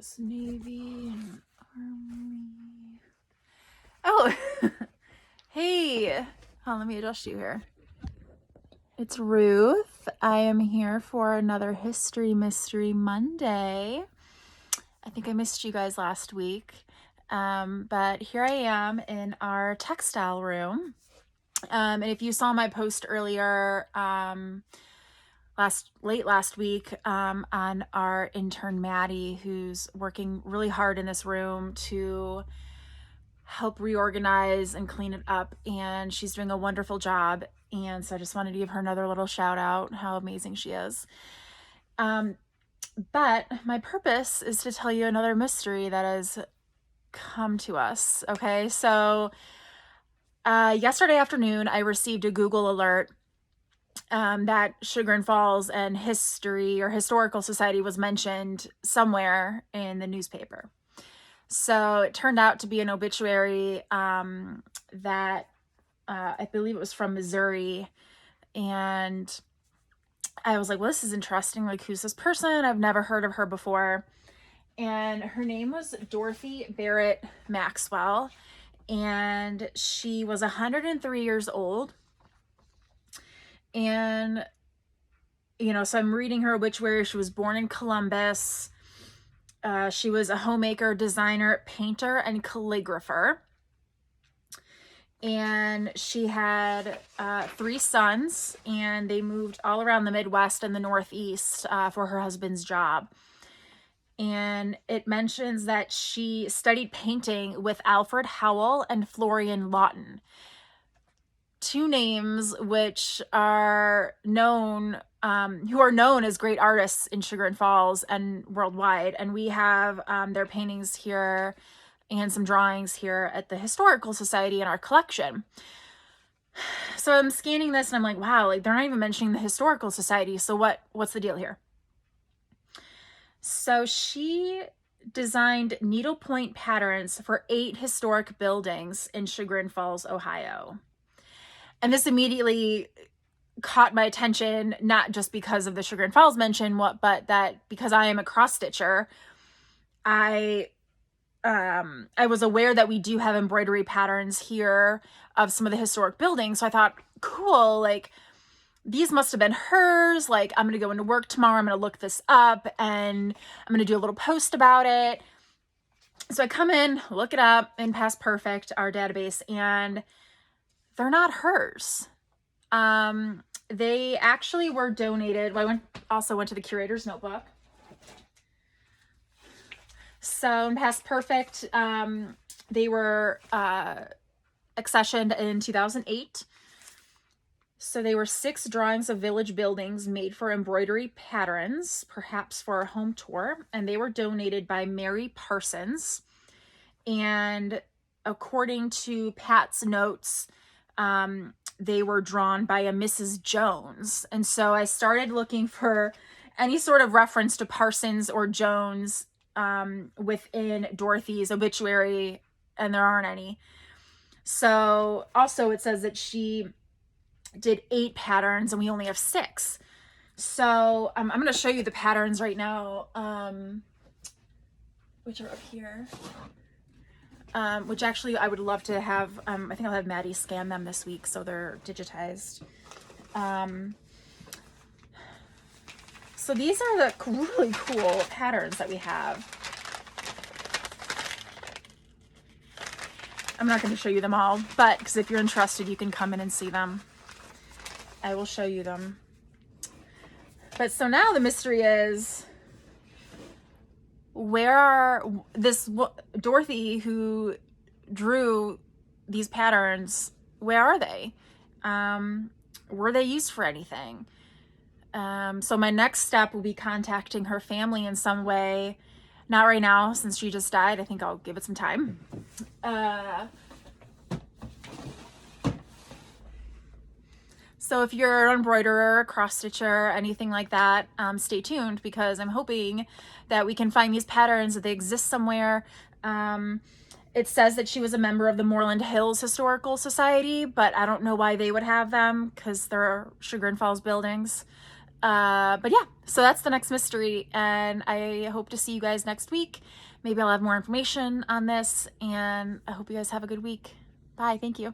U.S. Navy and Army. Oh, hey. Let me adjust you here. It's Ruth. I am here for another History Mystery Monday. I think I missed you guys last week, but here I am in our textile room. And if you saw my post earlier, late last week, on our intern Maddie, who's working really hard in this room to help reorganize and clean it up, and she's doing a wonderful job. And so I just wanted to give her another little shout out, how amazing she is. But my purpose is to tell you another mystery that has come to us. Okay, so yesterday afternoon I received a Google alert that Chagrin Falls and History or Historical Society was mentioned somewhere in the newspaper. So it turned out to be an obituary that I believe it was from Missouri. And I was like, well, this is interesting. Like, who's this person? I've never heard of her before. And her name was Dorothy Barrett Maxwell. And she was 103 years old. And, so I'm reading her obituary. She was born in Columbus. She was a homemaker, designer, painter, and calligrapher. And she had 3 sons, and they moved all around the Midwest and the Northeast for her husband's job. And it mentions that she studied painting with Alfred Howell and Florian Lawton, 2 names which are known, who are known as great artists in Chagrin Falls and worldwide. And we have their paintings here and some drawings here at the Historical Society in our collection. So I'm scanning this and I'm like, wow, like they're not even mentioning the Historical Society. So what's the deal here? So she designed needlepoint patterns for 8 historic buildings in Chagrin Falls, Ohio. And this immediately caught my attention, not just because of the Chagrin Falls mention, but that because I am a cross stitcher, I was aware that we do have embroidery patterns here of some of the historic buildings. So I thought, cool, like these must have been hers. Like, I'm going to go into work tomorrow. I'm going to look this up and I'm going to do a little post about it. So I come in, look it up in Past Perfect, our database, and they're not hers. They actually were donated. Well, I also went to the curator's notebook. So in Past Perfect, they were accessioned in 2008. So they were 6 drawings of village buildings made for embroidery patterns, perhaps for a home tour. And they were donated by Mary Parsons. And according to Pat's notes, they were drawn by a Mrs. Jones. And so I started looking for any sort of reference to Parsons or Jones within Dorothy's obituary, and there aren't any. So also it says that she did 8 patterns and we only have 6. So I'm going to show you the patterns right now, which are up here, which actually I would love to have. I think I'll have Maddie scan them this week so they're digitized. So these are the really cool patterns that we have. I'm not going to show you them all, but because if you're interested, you can come in and see them. I will show you them. But so now the mystery is, where are this Dorothy who drew these patterns, where are they? Were they used for anything? So my next step will be contacting her family in some way. Not right now, since she just died. I think I'll give it some time. So if you're an embroiderer, a cross stitcher, anything like that, stay tuned, because I'm hoping that we can find these patterns, that they exist somewhere. It says that she was a member of the Moreland Hills Historical Society, but I don't know why they would have them, because they're Chagrin Falls buildings. But yeah, so that's the next mystery, and I hope to see you guys next week. Maybe I'll have more information on this, and I hope you guys have a good week. Bye. Thank you.